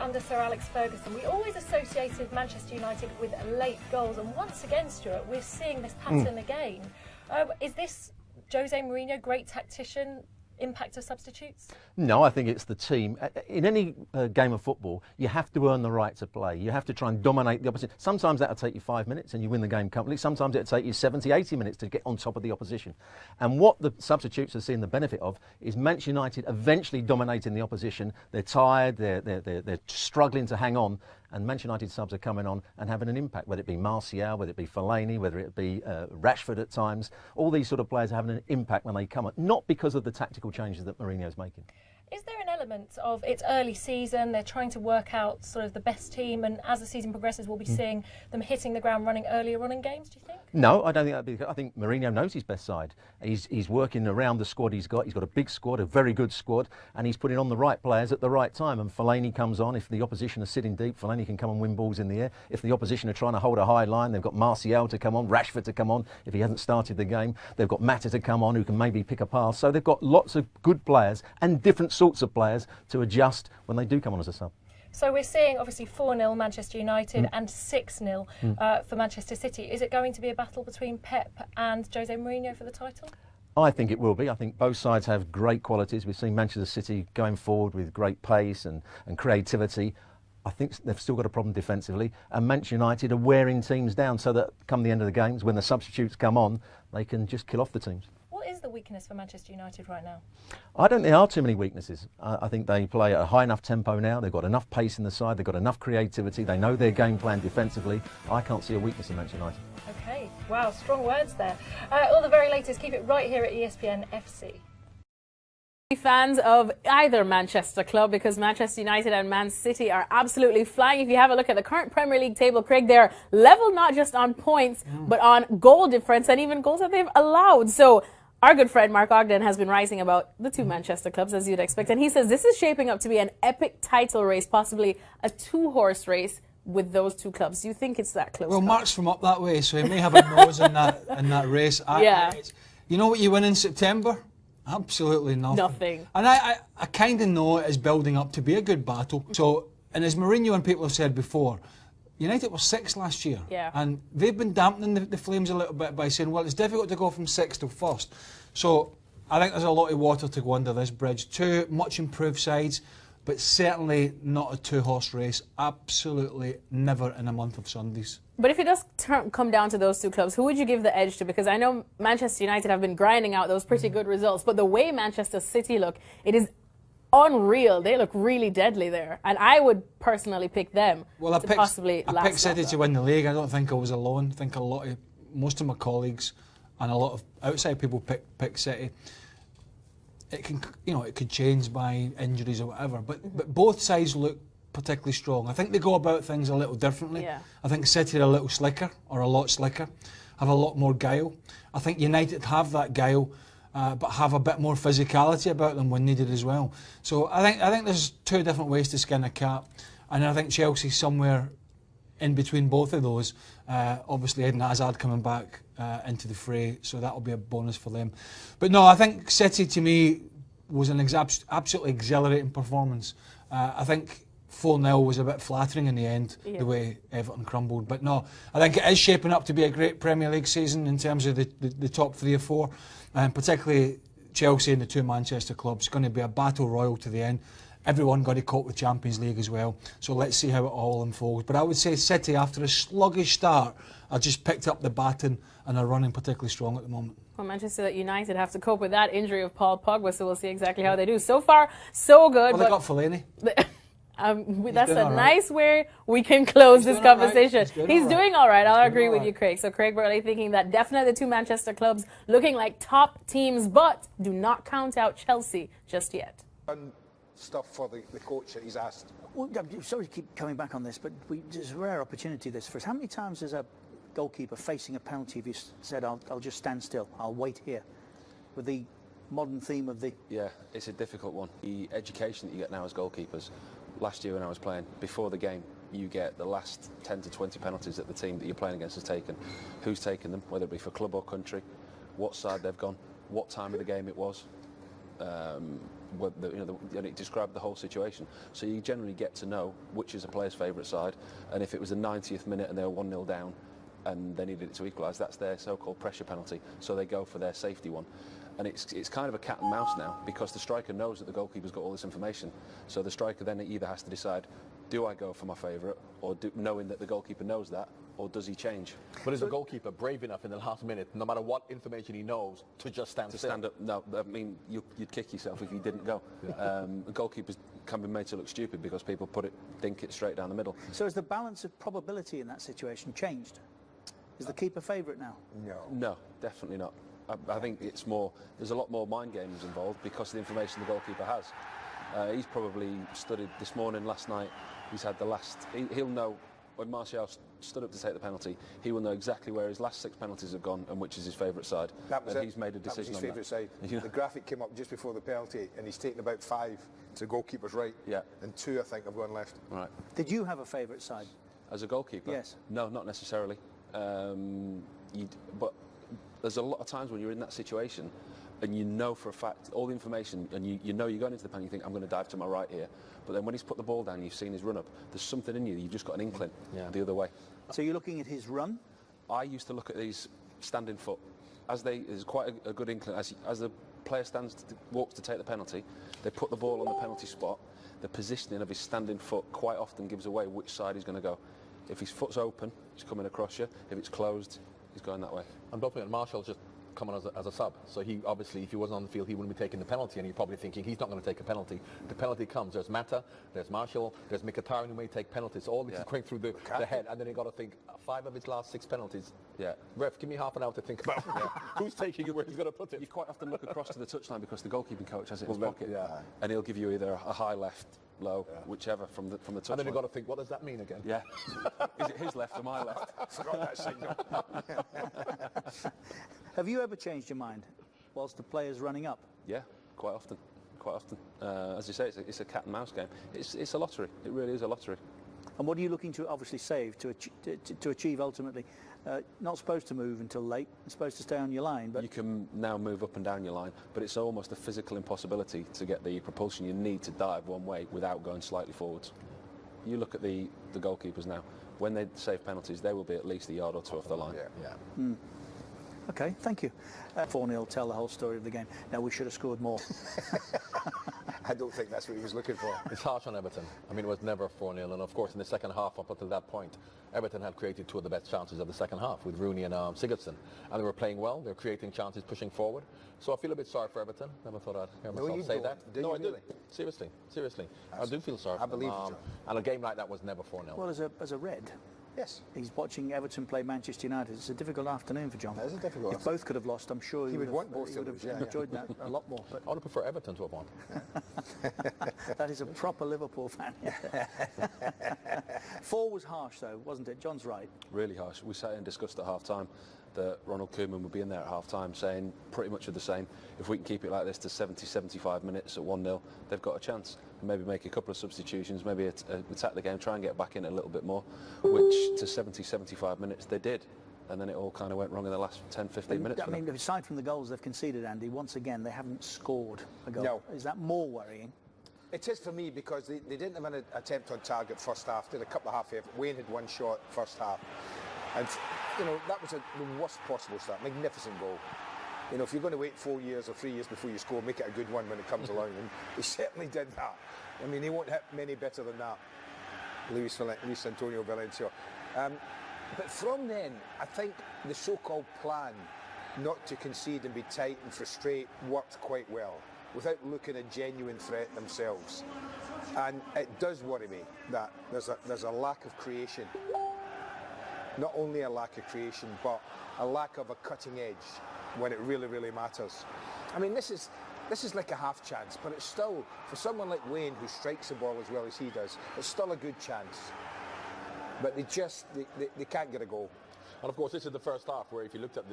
under Sir Alex Ferguson, we always associated Manchester United with late goals, and once again, Stuart, we're seeing this pattern again. Is this Jose Mourinho, great tactician, impact of substitutes? No, I think it's the team. In any game of football, you have to earn the right to play. You have to try and dominate the opposition. Sometimes that'll take you 5 minutes and you win the game comfortably. Sometimes it'll take you 70, 80 minutes to get on top of the opposition. And what the substitutes are seeing the benefit of is Manchester United eventually dominating the opposition. They're tired, they're struggling to hang on, and Manchester United subs are coming on and having an impact, whether it be Martial, whether it be Fellaini, whether it be Rashford at times. All these sort of players are having an impact when they come on, not because of the tactical changes that Mourinho's making. Is there an element of it's early season, they're trying to work out sort of the best team, and as the season progresses we'll be seeing them hitting the ground running earlier on in games, do you think? No, I don't think that'd be the case. I think Mourinho knows his best side. He's working around the squad he's got. He's got a big squad, a very good squad, and he's putting on the right players at the right time. And Fellaini comes on. If the opposition are sitting deep, Fellaini can come and win balls in the air. If the opposition are trying to hold a high line, they've got Martial to come on, Rashford to come on if he hasn't started the game. They've got Mata to come on who can maybe pick a pass. So they've got lots of good players and different sorts of players to adjust when they do come on as a sub. So we're seeing obviously 4-0 Manchester United and 6-0 for Manchester City. Is it going to be a battle between Pep and Jose Mourinho for the title? I think it will be. I think both sides have great qualities. We've seen Manchester City going forward with great pace and creativity. I think they've still got a problem defensively, and Manchester United are wearing teams down so that come the end of the games, when the substitutes come on, they can just kill off the teams. What is the weakness for Manchester United right now? I don't think there are too many weaknesses. I think they play at a high enough tempo now. They've got enough pace in the side. They've got enough creativity. They know their game plan defensively. I can't see a weakness in Manchester United. Okay, wow, strong words there. All the very latest, keep it right here at ESPN FC. Fans of either Manchester club, because Manchester United and Man City are absolutely flying. If you have a look at the current Premier League table, Craig, they're level not just on points, but on goal difference and even goals that they've allowed. So our good friend Mark Ogden has been rising about the two Manchester clubs, as you'd expect, and he says this is shaping up to be an epic title race, possibly a two-horse race with those two clubs. Do you think it's that close? Well, Mark's from up that way, so he may have a nose in that race. You know what you win in September? Absolutely nothing. Nothing. And I kind of know it is building up to be a good battle. So, and as Mourinho and people have said before, United were 6th last year. Yeah. And they've been dampening the flames a little bit by saying, well, it's difficult to go from 6th to 1st. So I think there's a lot of water to go under this bridge. Two much improved sides, but certainly not a two-horse race. Absolutely never in a month of Sundays. But if it does come down to those two clubs, who would you give the edge to? Because I know Manchester United have been grinding out those pretty good results, but the way Manchester City look, it is unreal. They look really deadly there, and I would personally pick them to possibly last. I picked City to win the league. I don't think I was alone. I think most of my colleagues and a lot of outside people pick City. It can, it could change by injuries or whatever, but both sides look particularly strong. I think they go about things a little differently. Yeah. I think City are a little slicker, or a lot slicker, have a lot more guile. I think United have that guile, but have a bit more physicality about them when needed as well. So I think there's two different ways to skin a cat, and I think Chelsea's somewhere in between both of those. Obviously Eden Hazard coming back into the fray, so that'll be a bonus for them. But no, I think City to me was an absolutely exhilarating performance. I think 4-0 was a bit flattering in the end, the way Everton crumbled. But no, I think it is shaping up to be a great Premier League season in terms of the top 3 or 4, and particularly Chelsea and the two Manchester clubs. It's going to be a battle royal to the end. Everyone got to cope with Champions League as well. So let's see how it all unfolds. But I would say City, after a sluggish start, are just picked up the baton and are running particularly strong at the moment. Well, Manchester United have to cope with that injury of Paul Pogba, so we'll see exactly how they do. So far, so good. Well, they got Fellaini. That's a nice way we can close this conversation. He's doing all right. I'll agree with you, Craig. So Craig Burley thinking that definitely the two Manchester clubs looking like top teams, but do not count out Chelsea just yet. Stuff for the coach that he's asked. Well, I'm sorry to keep coming back on this, but there's a rare opportunity this for us. How many times has a goalkeeper facing a penalty have you said, I'll just stand still, I'll wait here, with the modern theme of the... Yeah, it's a difficult one. The education that you get now as goalkeepers, last year when I was playing, before the game, you get the last 10 to 20 penalties that the team that you're playing against has taken. Who's taken them, whether it be for club or country, what side they've gone, what time of the game it was. and it described the whole situation. So you generally get to know which is a player's favourite side, and if it was the 90th minute and they were 1-0 down and they needed it to equalise, that's their so-called pressure penalty, so they go for their safety one. And it's kind of a cat and mouse now, because the striker knows that the goalkeeper's got all this information, so the striker then either has to decide, do I go for my favourite, or knowing that the goalkeeper knows that, or does he change? But is the goalkeeper brave enough in the last minute, no matter what information he knows, to just stand still? Stand up? No, I mean, you'd kick yourself if you didn't go. Goalkeepers can be made to look stupid because people dink it straight down the middle. So has the balance of probability in that situation changed? Is the keeper favourite now? No, definitely not. I think it's more, there's a lot more mind games involved because of the information the goalkeeper has. He's probably studied this morning, last night, he's had the last, he'll know when Martial stood up to take the penalty, he will know exactly where his last 6 penalties have gone and which is his favourite side. That was and it. He's made a decision on that was his favourite side. Yeah. The graphic came up just before the penalty and he's taken about 5 to the goalkeeper's right. Yeah. And 2, I think, have gone left. Right. Did you have a favourite side? As a goalkeeper? Yes. No, not necessarily. But there's a lot of times when you're in that situation and you know for a fact all the information, and you know you're going into the penalty, you think, I'm going to dive to my right here. But then when he's put the ball down, you've seen his run-up, there's something in you, you've just got an inkling the other way. So you're looking at his run? I used to look at these standing foot. There's quite a good inkling. As the player walks to take the penalty, they put the ball on the penalty spot. The positioning of his standing foot quite often gives away which side he's going to go. If his foot's open, he's coming across you. If it's closed, he's going that way. And don't forget, Martial's just coming as a sub. So he obviously, if he wasn't on the field, he wouldn't be taking the penalty, and he's probably thinking he's not going to take a penalty. The penalty comes. There's Mata, there's Martial, there's Mkhitaryan who may take penalties. All this is going through the head, and then you got to think 5 of his last 6 penalties. Yeah. Ref, give me half an hour to think about who's taking it, where he's going to put it. You quite often look across to the touchline because the goalkeeping coach has it in his pocket, and he'll give you either a high left, low, whichever from the touchline. And then you've got to think, what does that mean again? Yeah. Is it his left or my left? Forgot that signal. Have you ever changed your mind whilst the player's running up? Yeah, quite often. Quite often. As you say, it's a cat and mouse game. It's a lottery. It really is a lottery. And what are you looking to obviously save to achieve ultimately? Not supposed to move until late, supposed to stay on your line. But you can now move up and down your line, but it's almost a physical impossibility to get the propulsion you need to dive one way without going slightly forwards. You look at the goalkeepers now. When they save penalties, they will be at least a yard or 2 off the line. Okay, thank you. 4-0 tell the whole story of the game. Now we should have scored more. I don't think that's what he was looking for. It's harsh on Everton. I mean, it was never 4-0, and of course in the second half up until that point, Everton had created 2 of the best chances of the second half with Rooney and Sigurdsson, and they were playing well. They were creating chances, pushing forward. So I feel a bit sorry for Everton. Never thought I'd hear myself say that. No, I do. Seriously. I do feel sorry for them. I believe you. And a game like that was never 4-0. Well, as a red. Yes. He's watching Everton play Manchester United. It's a difficult afternoon for John. It is a difficult If both could have lost, I'm sure he would want both he would to have lose, enjoyed that a lot more. But I would prefer Everton to have won. that is a proper Liverpool fan. 4 was harsh, though, wasn't it? John's right. Really harsh. We sat and discussed at half-time that Ronald Koeman would be in there at half-time saying pretty much of the same. If we can keep it like this to 70, 75 minutes at 1-0, they've got a chance. Maybe make a couple of substitutions, maybe attack the game, try and get back in a little bit more, which to 70, 75 minutes they did. And then it all kind of went wrong in the last 10, 15 minutes. I mean, aside from the goals they've conceded, Andy, once again, they haven't scored a goal. No. Is that more worrying? It is for me because they didn't have an attempt on target first half. Did a couple of half effort. Wayne had 1 shot first half. And, you know, that was the worst possible start. Magnificent goal. You know, if you're going to wait 4 years or 3 years before you score, make it a good one when it comes along. And he certainly did that. I mean, he won't hit many better than that, Luis Antonio Valencia. But from then, I think the so-called plan not to concede and be tight and frustrate worked quite well, without looking a genuine threat themselves. And it does worry me that there's a lack of creation. Not only a lack of creation, but a lack of a cutting edge when it really, really matters. I mean, this is like a half chance, but it's still, for someone like Wayne who strikes the ball as well as he does, it's still a good chance. But they can't get a goal. And of course, this is the first half where if you looked at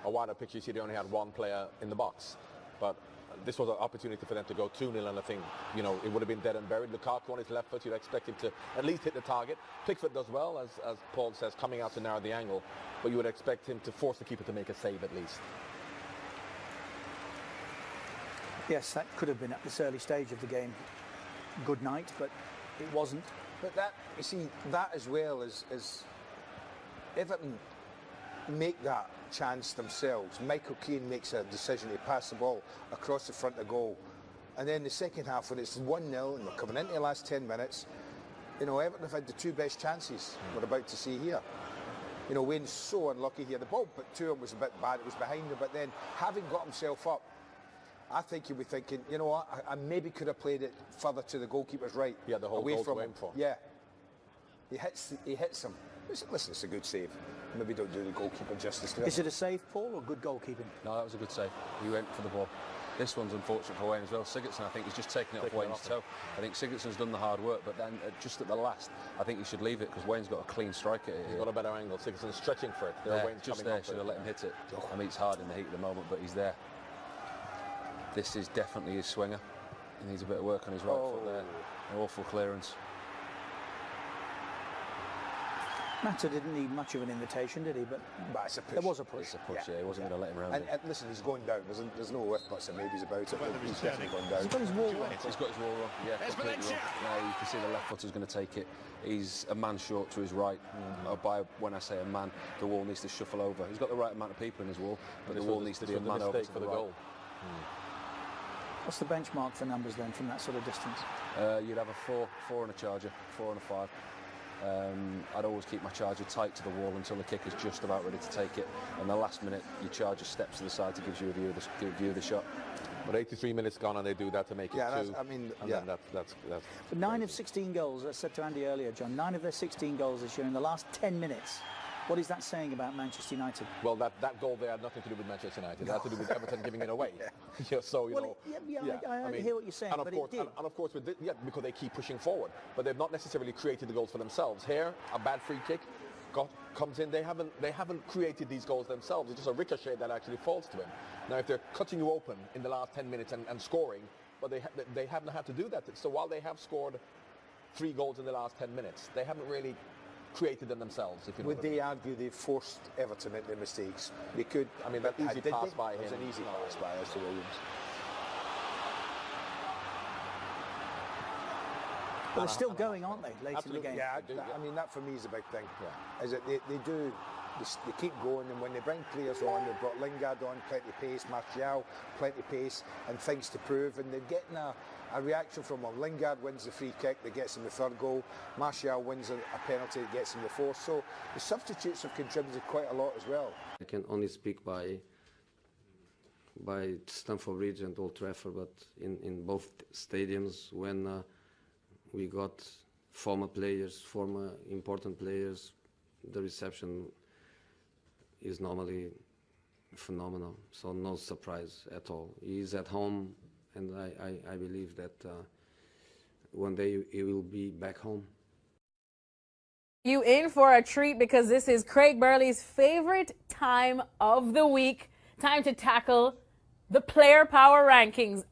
a wider picture, you see they only had 1 player in the box. But this was an opportunity for them to go 2-0, and I think, you know, it would have been dead and buried. Lukaku on his left foot, you'd expect him to at least hit the target. Pickford does well, as Paul says, coming out to narrow the angle, but you would expect him to force the keeper to make a save at least. Yes, that could have been at this early stage of the game. Good night, but it wasn't. But that, you see, that as well is Everton make that chance themselves. Michael Keane makes a decision to pass the ball across the front of goal. And then the second half, when it's 1-0 and we're coming into the last 10 minutes, you know, Everton have had the 2 best chances we're about to see here. You know, Wayne's so unlucky here. The ball, but 2 of them was a bit bad. It was behind him, but then having got himself up, I think he'll be thinking, you know what, I maybe could have played it further to the goalkeeper's right. Yeah, the whole away goal from to him. aim for. Yeah. He hits him. Listen, it's a good save. Maybe don't do the goalkeeper justice to it. Is it a save, Paul, or good goalkeeping? No, that was a good save. He went for the ball. This one's unfortunate for Wayne as well. Sigurdsson, I think, he's just taken it off Wayne's toe. I think Sigurdsson's done the hard work, but then just at the last, I think he should leave it because Wayne's got a clean strike at it. He's got a better angle. Sigurdsson's stretching for it. Wayne's just there, should have let him hit it. I mean, it's hard in the heat of the moment, but he's there. This is definitely his swinger. He needs a bit of work on his right foot there. An awful clearance. Mata didn't need much of an invitation, did he? But it's a push. There was a push. It's a push, yeah. He wasn't going to let him round and it. listen, he's going down. There's no if, buts and maybes about it. He's definitely going down. He's got his wall wrong. He's got his wall wrong. Yeah, completely wrong. Now you can see the left footer's going to take it. He's a man short to his right. By when I say a man, the wall needs to shuffle over. He's got the right amount of people in his wall, but the wall needs to be a man over to the right. Goal. What's the benchmark for numbers then from that sort of distance? You'd have a 4 and a charger, 4 and a 5. I'd always keep my charger tight to the wall until the kick is just about ready to take it, and the last minute your charger steps to the side to give you a view of the shot. But 83 minutes gone and they do that to make it 2. I mean, that's But 9 of 16 goals, I said to Andy earlier, John, 9 of their 16 goals this year in the last 10 minutes. What is that saying about Manchester United? Well, that goal there had nothing to do with Manchester United. It had to do with Everton giving it away. Yeah, so, you know. I hear what you're saying, and but of course, it did. And of course, because they keep pushing forward. But they've not necessarily created the goals for themselves. Here, a bad free kick comes in. They haven't created these goals themselves. It's just a ricochet that actually falls to him. Now, if they're cutting you open in the last 10 minutes and scoring, but they haven't had to do that. So while they have scored 3 goals in the last 10 minutes, they haven't really created them themselves. If you know would they argue they forced Everton into mistakes? They could. I mean, that easy pass by him. It was an easy pass by us to Williams. But they're still going, aren't they, late in the game? Yeah, I mean, that for me is a big thing. Yeah. Is that they keep going, and when they bring players on, they've brought Lingard on, plenty of pace, Martial, plenty of pace, and things to prove, and they're getting a reaction from them. Lingard wins the free kick that gets him the 3rd goal. Martial wins a penalty that gets him the 4th. So the substitutes have contributed quite a lot as well. I can only speak by Stamford Bridge and Old Trafford, but in both stadiums, when we got former important players, the reception is normally phenomenal. So no surprise at all. He is at home, and I believe that one day he will be back home. You in for a treat because this is Craig Burley's favorite time of the week. Time to tackle the player power rankings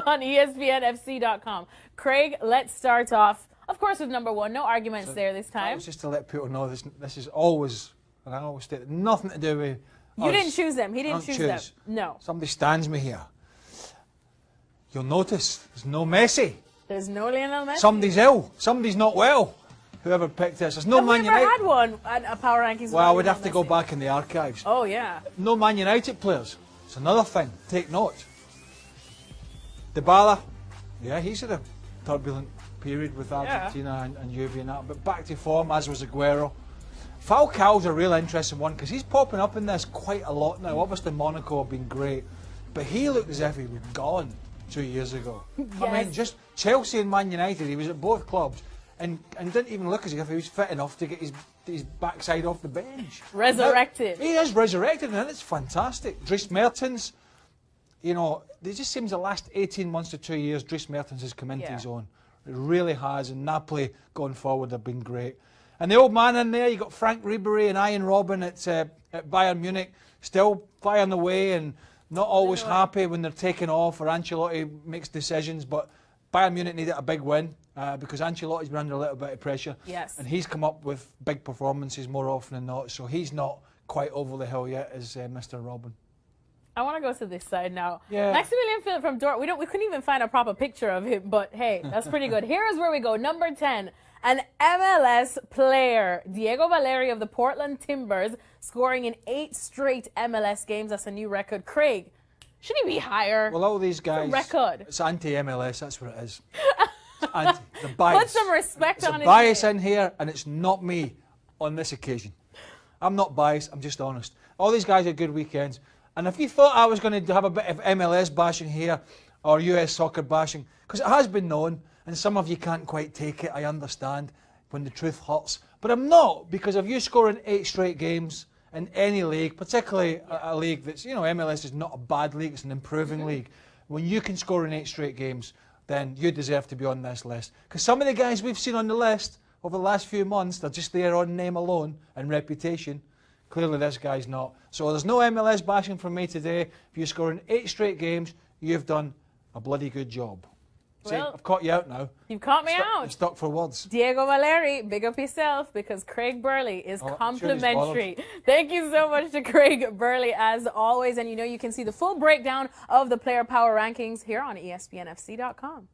on ESPNFC.com. Craig, let's start off, of course, with number 1. No arguments there this time. That was just to let people know this is always, and I always state, nothing to do with You us. didn't choose them. He didn't choose them. No. Somebody stands me here. You'll notice there's no Messi. There's no Lionel Messi. Somebody's ill. Somebody's not well. Whoever picked this. There's no Have Man we ever United. had one at a power rankings? Well, I would have to go back in the archives. Oh, yeah. No Man United players. It's another thing. Take note. Dybala. Yeah, he's had a turbulent period with Argentina and Juve and that. But back to form, as was Aguero. Falcao's a real interesting one because he's popping up in this quite a lot now. Obviously, Monaco have been great. But he looked as if he was gone 2 years ago. Yes. I mean, just Chelsea and Man United, he was at both clubs and didn't even look as if he was fit enough to get his backside off the bench. Resurrected. Now, he is resurrected, and it's fantastic. Dries Mertens, you know, it just seems the last 18 months to 2 years, Dries Mertens has come into his own. It really has, and Napoli going forward have been great. And the old man in there, you got Frank Ribery and Ian Robben at Bayern Munich, still firing away and not always happy when they're taken off or Ancelotti makes decisions, but Bayern Munich needed a big win because Ancelotti's been under a little bit of pressure. Yes. And he's come up with big performances more often than not, so he's not quite over the hill yet as Mr. Robben. I want to go to this side now. Yeah. Maximilian Philipp from Dort. We couldn't even find a proper picture of him, but hey, that's pretty good. Here is where we go. Number 10, an MLS player, Diego Valeri of the Portland Timbers, scoring in 8 straight MLS games. That's a new record. Craig, should he be higher? Well, all these guys. Record. It's anti-MLS. That's what it is. It's anti. The bias. Put some respect There's on a his bias name. in here, and it's not me on this occasion. I'm not biased. I'm just honest. All these guys had good weekends. And if you thought I was going to have a bit of MLS bashing here or US soccer bashing, because it has been known, and some of you can't quite take it, I understand, when the truth hurts. But I'm not, because if you score in 8 straight games in any league, particularly a league that's, MLS is not a bad league, it's an improving league. When you can score in 8 straight games, then you deserve to be on this list. Because some of the guys we've seen on the list over the last few months, they're just there on name alone and reputation. Clearly this guy's not. So there's no MLS bashing from me today. If you score in 8 straight games, you've done a bloody good job. See, Well, I've caught you out now. You've caught me I'm out. stuck for words. Diego Valeri, big up yourself, because Craig Burley is Oh, I'm sure he's complimentary. Thank you so much to Craig Burley, as always. And you can see the full breakdown of the player power rankings here on ESPNFC.com.